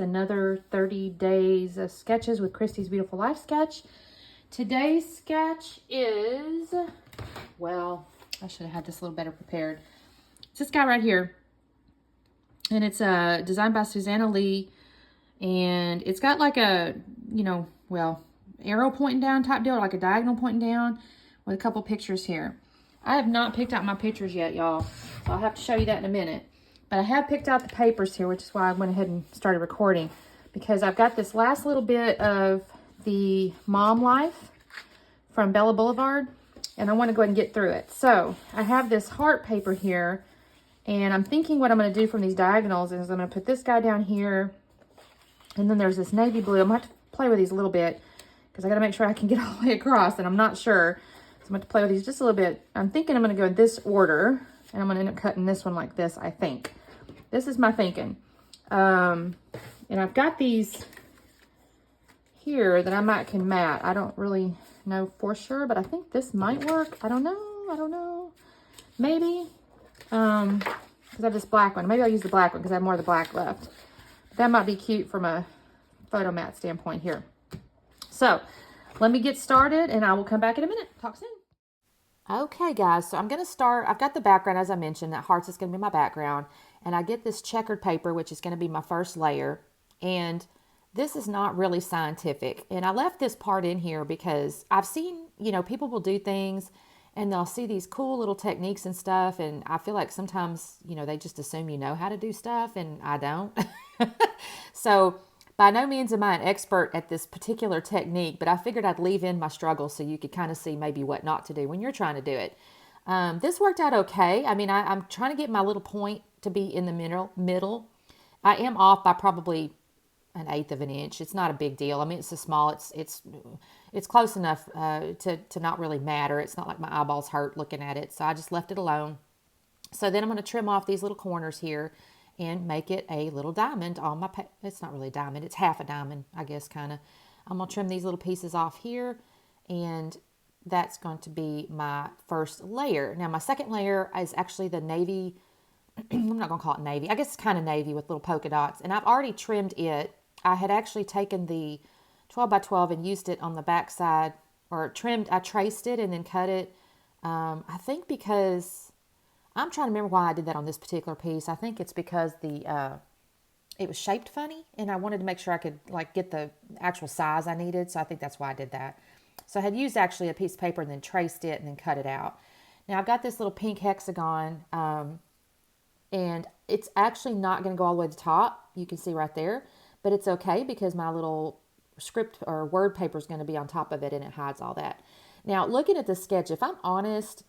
another 30 days of sketches with Christy's Beautiful Life sketch. Today's sketch is, well, I should have had this a little better prepared. It's this guy right here. And it's designed by Susanna Lee. And it's got like a, arrow pointing down type deal, or like a diagonal pointing down with a couple pictures here. I have not picked out my pictures yet, y'all. So I'll have to show you that in a minute. But I have picked out the papers here, which is why I went ahead and started recording. Because I've got this last little bit of the Mom Life from Bella Boulevard. And I want to go ahead and get through it. So I have this heart paper here. And I'm thinking what I'm going to do from these diagonals is I'm going to put this guy down here. And then there's this navy blue. I'm going to have to play with these a little bit because I got to make sure I can get all the way across, and I'm not sure. So I'm going to play with these just a little bit. I'm thinking I'm going to go in this order, and I'm going to end up cutting this one like this, I think. This is my thinking. And I've got these here that I can mat. I don't really know for sure, but I think this might work. I don't know. Maybe. Because I have this black one. Maybe I'll use the black one because I have more of the black left. That might be cute from a photo mat standpoint here. So let me get started and I will come back in a minute. Talk soon. Okay, guys, so I'm going to start. I've got the background, as I mentioned. That heart's is going to be my background. And I get this checkered paper, which is going to be my first layer. And this is not really scientific. And I left this part in here because I've seen, people will do things and they'll see these cool little techniques and stuff. And I feel like sometimes, they just assume you know how to do stuff, and I don't. So by no means am I an expert at this particular technique, but I figured I'd leave in my struggles so you could kind of see maybe what not to do when you're trying to do it. This worked out okay. I mean, I'm trying to get my little point to be in the middle. I am off by probably 1/8 of an inch. It's not a big deal. I mean, it's a small, it's close enough to not really matter. It's not like my eyeballs hurt looking at it. So I just left it alone. So then I'm going to trim off these little corners here and make it a little diamond on my, it's not really a diamond. It's half a diamond, I guess, kind of. I'm going to trim these little pieces off here, and that's going to be my first layer. Now, my second layer is actually the navy. I'm not going to call it navy. I guess it's kind of navy with little polka dots, and I've already trimmed it. I had actually taken the 12 by 12 and used it on the back side, or trimmed, I traced it and then cut it. I think because, I'm trying to remember why I did that on this particular piece. I think it's because it was shaped funny, and I wanted to make sure I could get the actual size I needed. So I think that's why I did that. So I had used actually a piece of paper and then traced it and then cut it out. Now I've got this little pink hexagon, and it's actually not going to go all the way to the top. You can see right there, but it's okay because my little script or word paper is going to be on top of it, and it hides all that. Now, looking at this sketch, if I'm honest,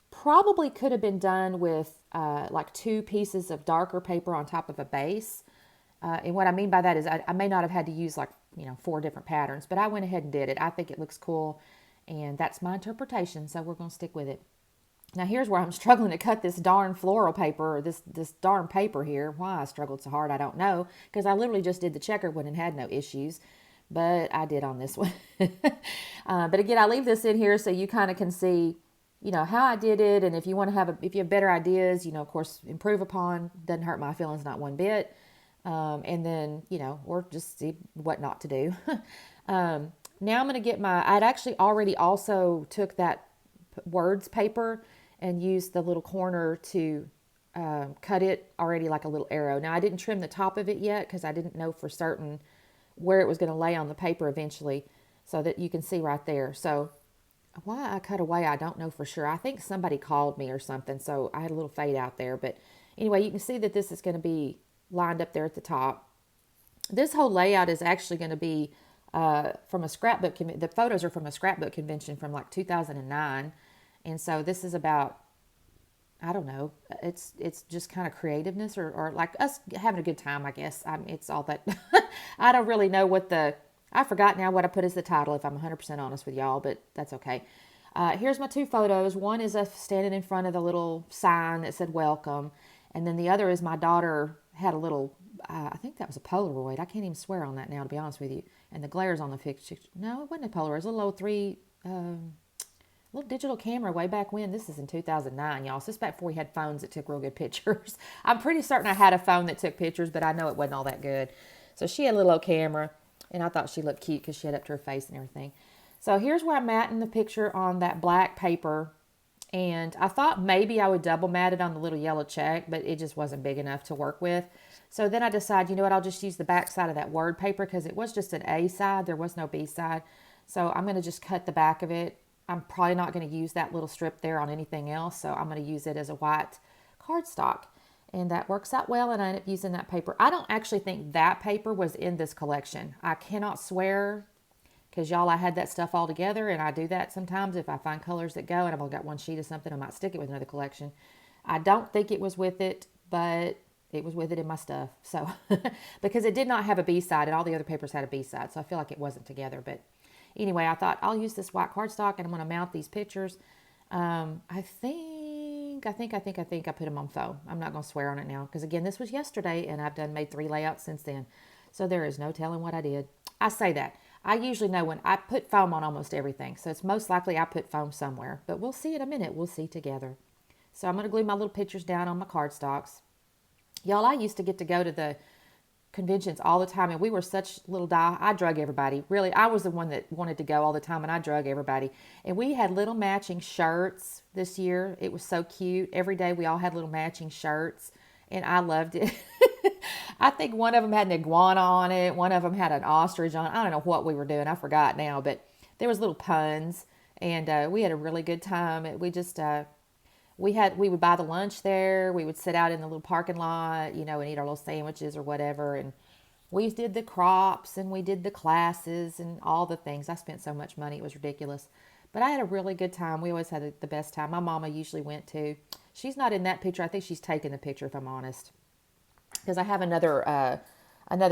probably could have been done with like 2 pieces of darker paper on top of a base. And what I mean by that is I may not have had to use 4 different patterns, but I went ahead and did it. I think it looks cool, and that's my interpretation, so we're going to stick with it. Now, here's where I'm struggling to cut this darn floral paper, or this darn paper here. Why I struggled so hard, I don't know, because I literally just did the checkered one and had no issues, but I did on this one. But again, I leave this in here so you kind of can see how I did it, and if you want to if you have better ideas, of course, improve upon. Doesn't hurt my feelings, not one bit. And then, or just see what not to do. Now I'm going to get I'd actually already also took that words paper and used the little corner to cut it already like a little arrow. Now I didn't trim the top of it yet because I didn't know for certain where it was going to lay on the paper eventually, so that you can see right there. So why I cut away, I don't know for sure. I think somebody called me or something, so I had a little fade out there. But anyway, you can see that this is going to be lined up there at the top. This whole layout is actually going to be from a scrapbook. The photos are from a scrapbook convention from 2009. And so this is about, I don't know, it's just kind of creativeness or like us having a good time, I guess. It's all that. I don't really know I forgot now what I put as the title, if I'm 100% honest with y'all, but that's okay. Here's my 2 photos. One is us standing in front of the little sign that said welcome. And then the other is my daughter had a little, I think that was a Polaroid. I can't even swear on that now, to be honest with you. And the glare's on the picture. No, it wasn't a Polaroid. It was a little old little digital camera way back when. This is in 2009, y'all. So this is back before we had phones that took real good pictures. I'm pretty certain I had a phone that took pictures, but I know it wasn't all that good. So she had a little old camera, and I thought she looked cute because she had up to her face and everything. So here's where I'm matting the picture on that black paper. And I thought maybe I would double mat it on the little yellow check, but it just wasn't big enough to work with. So then I decided, you know what, I'll just use the back side of that word paper because it was just an A side. There was no B side. So I'm going to just cut the back of it. I'm probably not going to use that little strip there on anything else. So I'm going to use it as a white cardstock. And that works out well, and I ended up using that paper. I don't actually think that paper was in this collection. I cannot swear, because y'all, I had that stuff all together, and I do that sometimes if I find colors that go, and I've only got one sheet of something, I might stick it with another collection. I don't think it was with it, but it was with it in my stuff. So, because it did not have a B-side, and all the other papers had a B-side, so I feel like it wasn't together. But anyway, I thought I'll use this white cardstock, and I'm going to mount these pictures. I think I put them on foam. I'm not going to swear on it now, because again, this was yesterday, and I've made 3 layouts since then. So there is no telling what I did. I say that. I usually know when I put foam on almost everything. So it's most likely I put foam somewhere. But we'll see in a minute. We'll see together. So I'm going to glue my little pictures down on my cardstocks. Y'all, I used to get to go to the conventions all the time. And we were such little I drug everybody. Really, I was the one that wanted to go all the time. And I drug everybody. And we had little matching shirts this year. It was so cute. Every day we all had little matching shirts. And I loved it. I think one of them had an iguana on it. One of them had an ostrich on it. I don't know what we were doing. I forgot now, but there was little puns, and we had a really good time. We just we would buy the lunch there. We would sit out in the little parking lot, you know, and eat our little sandwiches or whatever. And we did the crops, and we did the classes and all the things. I spent so much money. It was ridiculous. But I had a really good time. We always had the best time. My mama usually went too. She's not in that picture. I think she's taking the picture, if I'm honest. Because I have another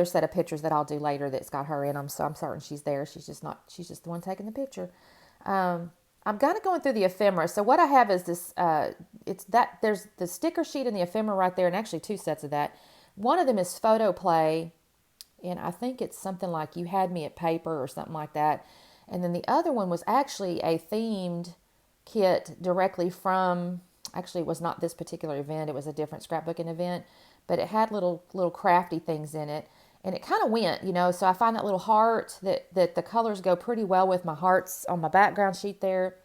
set of pictures that I'll do later that's got her in them. So I'm certain she's there. She's just the one taking the picture. I'm kind of going through the ephemera. So what I have is this, there's the sticker sheet and the ephemera right there, and actually 2 sets of that. One of them is Photo Play, and I think it's something like You Had Me at Paper or something like that. And then the other one was actually a themed kit directly from, actually it was not this particular event, it was a different scrapbooking event, but it had little crafty things in it. And it kind of went, you know, so I find that little heart that the colors go pretty well with my hearts on my background sheet there.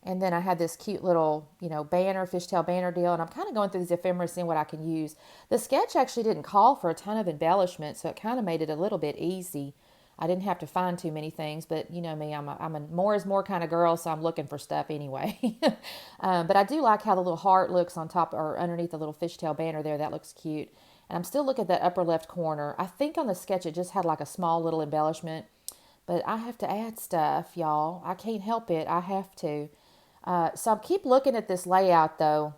And then I had this cute little, you know, banner, fishtail banner deal. And I'm kind of going through these ephemera, seeing what I can use. The sketch actually didn't call for a ton of embellishment, so it kind of made it a little bit easy. I didn't have to find too many things, but you know me, I'm a more is more kind of girl, so I'm looking for stuff anyway. But I do like how the little heart looks on top or underneath the little fishtail banner there. That looks cute. And I'm still looking at that upper left corner. I think on the sketch it just had like a small little embellishment, but I have to add stuff, y'all. I can't help it. I have to. So I keep looking at this layout though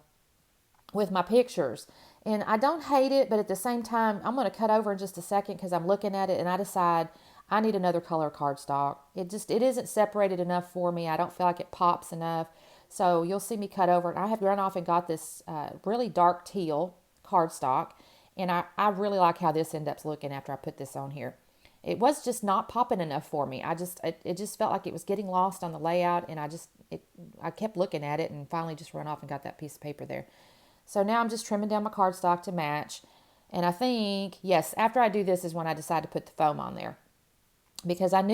with my pictures. And I don't hate it, but at the same time, I'm going to cut over in just a second because I'm looking at it and I decide I need another color cardstock. It isn't separated enough for me. I don't feel like it pops enough. So you'll see me cut over. And I have run off and got this really dark teal cardstock. And I really like how this ends up looking after I put this on here. It was just not popping enough for me. It just felt like it was getting lost on the layout. And I kept looking at it and finally just run off and got that piece of paper there. So now I'm just trimming down my cardstock to match. And I think, yes, after I do this is when I decide to put the foam on there. Because I'm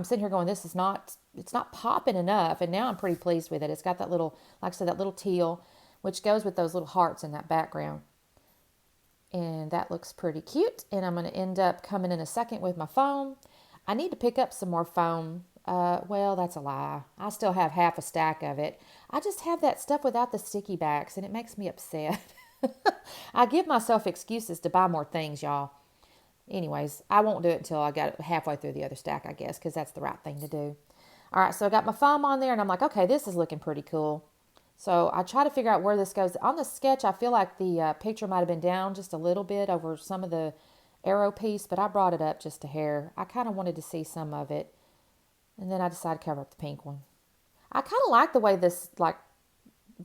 sitting here going, it's not popping enough. And now I'm pretty pleased with it. It's got that little, like I said, that little teal, which goes with those little hearts in that background. And that looks pretty cute. And I'm going to end up coming in a second with my foam. I need to pick up some more foam. Well, that's a lie. I still have half a stack of it. I just have that stuff without the sticky backs, and it makes me upset. I give myself excuses to buy more things, y'all. Anyways, I won't do it until I got it halfway through the other stack, I guess, because that's the right thing to do. All right, so I got my foam on there, and I'm like, okay, this is looking pretty cool. So I try to figure out where this goes. On the sketch, I feel like the picture might have been down just a little bit over some of the arrow piece, but I brought it up just a hair. I kind of wanted to see some of it. And then I decided to cover up the pink one. I kind of like the way this like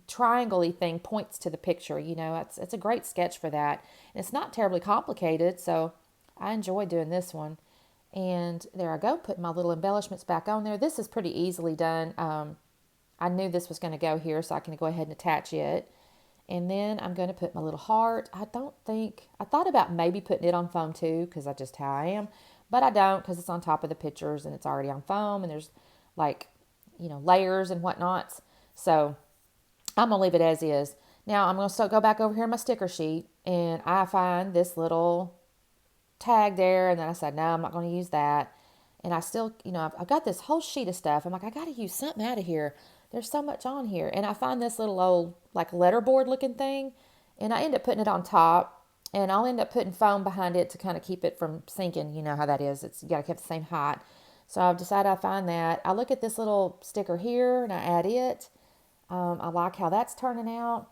triangle-y thing points to the picture. You know, it's a great sketch for that. And it's not terribly complicated, so I enjoy doing this one. And there I go, putting my little embellishments back on there. This is pretty easily done. I knew this was going to go here, so I can go ahead and attach it. And then I'm going to put my little heart. I thought about maybe putting it on foam too, because that's just how I am. But I don't, because it's on top of the pictures and it's already on foam, and there's like, layers and whatnots. So I'm going to leave it as is. Now I'm going to go back over here on my sticker sheet, and I find this little tag there, and then I said, no, I'm not going to use that. And I still, I've got this whole sheet of stuff. I'm like, I got to use something out of here. There's so much on here. And I find this little old, like, letterboard looking thing, and I end up putting it on top, and I'll end up putting foam behind it to kind of keep it from sinking. You know how that is. You got to keep the same height. So I've decided I find that. I look at this little sticker here, and I add it. I like how that's turning out.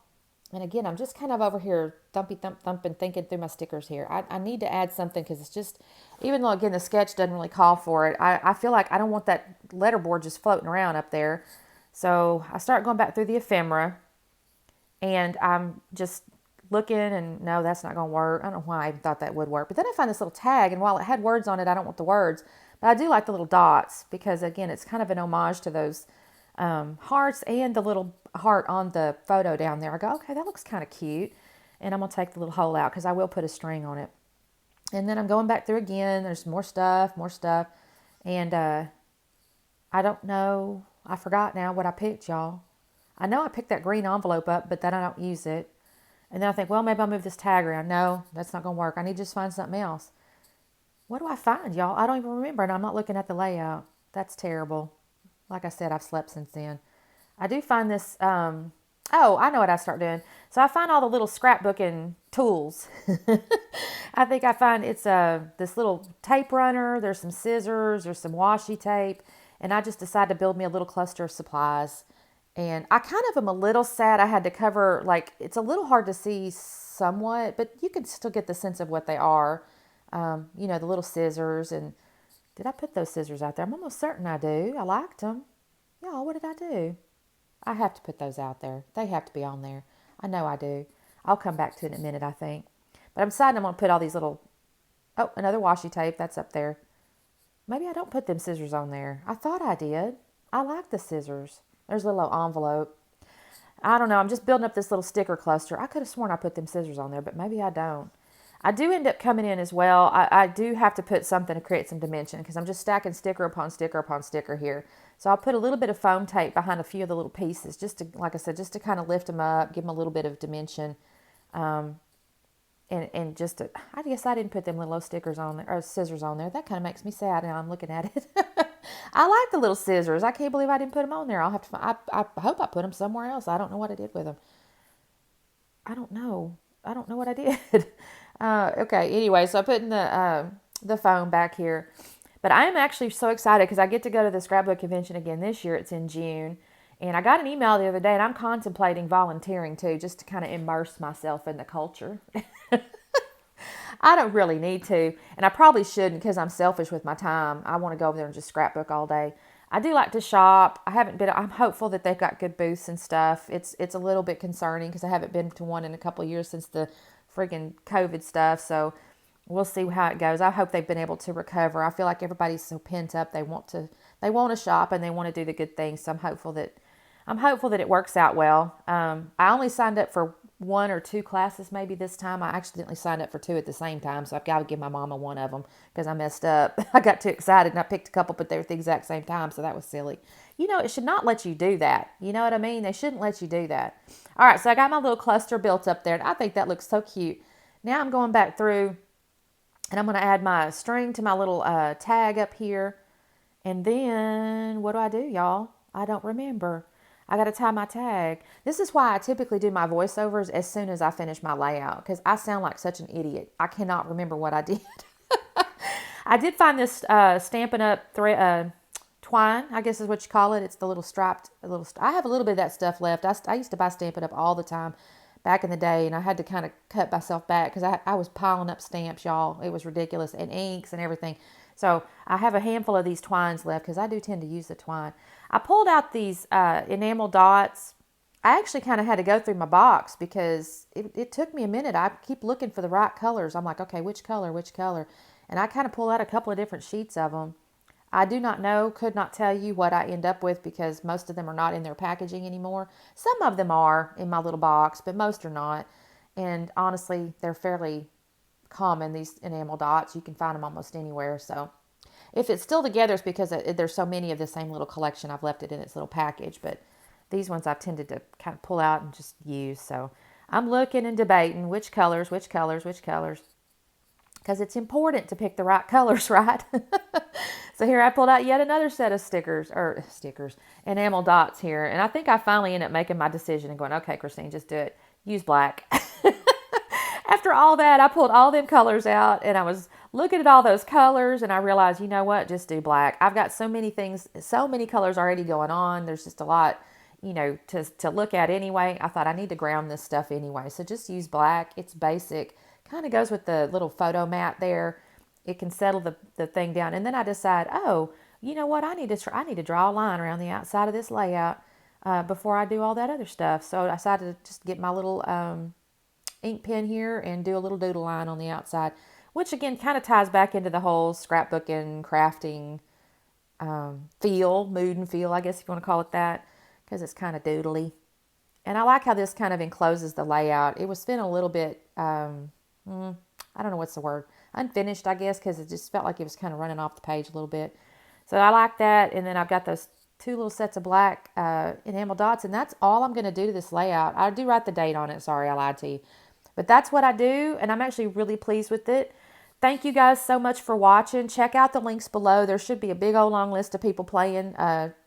And again, I'm just kind of over here thumping, thinking through my stickers here. I need to add something, because it's just, even though, again, the sketch doesn't really call for it, I feel like I don't want that letterboard just floating around up there. So I start going back through the ephemera, and I'm just looking, and no, that's not going to work. I don't know why I even thought that would work. But then I find this little tag, and while it had words on it, I don't want the words. But I do like the little dots, because, again, it's kind of an homage to those hearts and the little heart on the photo down there. I go, okay, that looks kind of cute. And I'm going to take the little hole out, because I will put a string on it. And then I'm going back through again. There's more stuff. And I don't know. I forgot now what I picked, y'all. I know I picked that green envelope up, but then I don't use it. And then I think, well, maybe I'll move this tag around. No, that's not going to work. I need to just find something else. What do I find, y'all? I don't even remember, and I'm not looking at the layout. That's terrible. Like I said, I've slept since then. I do find this, I know what I start doing. So I find all the little scrapbooking tools. I think I find it's this little tape runner. There's some scissors. There's some washi tape. And I just decided to build me a little cluster of supplies. And I kind of am a little sad I had to cover, like, it's a little hard to see somewhat, but you can still get the sense of what they are. The little scissors. And did I put those scissors out there? I'm almost certain I do. I liked them. Y'all, what did I do? I have to put those out there. They have to be on there. I know I do. I'll come back to it in a minute, I think. But I'm deciding I'm going to put all these little... Oh, another washi tape. That's up there. Maybe I don't put them scissors on there. I thought I did. I like the scissors. There's a little envelope. I don't know. I'm just building up this little sticker cluster. I could have sworn I put them scissors on there, but maybe I don't. I do end up coming in as well. I do have to put something to create some dimension, because I'm just stacking sticker upon sticker upon sticker here. So I'll put a little bit of foam tape behind a few of the little pieces, just to, like I said, just to kind of lift them up, give them a little bit of dimension. And just to, I guess I didn't put them little stickers on there, or scissors on there. That kind of makes me sad now I'm looking at it. I like the little scissors. I can't believe I didn't put them on there. I'll have to find, I hope I put them somewhere else. I don't know what I did with them. I don't know what I did. Okay, anyway, so I put in the foam back here. But I am actually so excited, because I get to go to the scrapbook convention again this year. It's in June. And I got an email the other day, and I'm contemplating volunteering too, just to kind of immerse myself in the culture. I don't really need to, and I probably shouldn't, because I'm selfish with my time. I want to go over there and just scrapbook all day. I do like to shop. I'm hopeful that they've got good booths and stuff. It's a little bit concerning, because I haven't been to one in a couple of years since the freaking COVID stuff. So we'll see how it goes. I hope they've been able to recover. I feel like everybody's so pent up. They want to shop, and they want to do the good things. So I'm hopeful that it works out well. I only signed up for 1 or 2 classes maybe this time. I accidentally signed up for 2 at the same time, so I've got to give my mama one of them, because I messed up. I got too excited, and I picked a couple, but they were at the exact same time, so that was silly. It should not let you do that. You know what I mean? They shouldn't let you do that. All right, so I got my little cluster built up there, and I think that looks so cute. Now I'm going back through, and I'm going to add my string to my little tag up here. And then, what do, y'all? I don't remember. I got to tie my tag. This is why I typically do my voiceovers as soon as I finish my layout, because I sound like such an idiot. I cannot remember what I did. I did find this Stampin' Up! Twine, I guess is what you call it. It's the little striped, I have a little bit of that stuff left. I used to buy Stampin' Up! All the time back in the day, and I had to kind of cut myself back, because I was piling up stamps, y'all. It was ridiculous, and inks and everything. So I have a handful of these twines left, because I do tend to use the twine. I pulled out these enamel dots. I actually kind of had to go through my box, because it took me a minute. I keep looking for the right colors. I'm like, okay, which color? And I kind of pulled out a couple of different sheets of them. I do not know, could not tell you what I end up with because most of them are not in their packaging anymore. Some of them are in my little box, but most are not. And honestly, they're fairly common, these enamel dots. You can find them almost anywhere. So if it's still together, it's because there's so many of the same little collection. I've left it in its little package. But these ones I've tended to kind of pull out and just use. So I'm looking and debating which colors, which colors, which colors. Because it's important to pick the right colors, right? So here I pulled out yet another set of enamel dots here. And I think I finally ended up making my decision and going, okay, Christine, just do it. Use black. After all that, I pulled all them colors out and I was looking at all those colors and I realized, you know what, just do black. I've got so many things, so many colors already going on. There's just a lot, to look at anyway. I thought I need to ground this stuff anyway. So just use black. It's basic. Kind of goes with the little photo mat there. It can settle the thing down. And then I decide, oh, you know what? I need to draw a line around the outside of this layout before I do all that other stuff. So I decided to just get my little ink pen here and do a little doodle line on the outside, which again kind of ties back into the whole scrapbooking, crafting mood and feel, I guess if you want to call it that, because it's kind of doodly. And I like how this kind of encloses the layout. It was feeling a little bit, I don't know what's the word, unfinished, I guess, because it just felt like it was kind of running off the page a little bit. So I like that. And then I've got those two little sets of black enamel dots, and that's all I'm going to do to this layout. I do write the date on it. Sorry, I lied to you. But that's what I do, and I'm actually really pleased with it. Thank you guys so much for watching. Check out the links below. There should be a big old long list of people playing.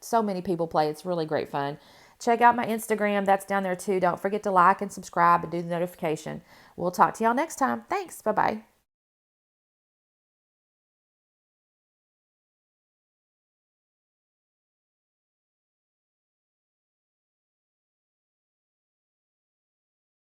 So many people play. It's really great fun. Check out my Instagram. That's down there too. Don't forget to like and subscribe and do the notification. We'll talk to y'all next time. Thanks. Bye-bye.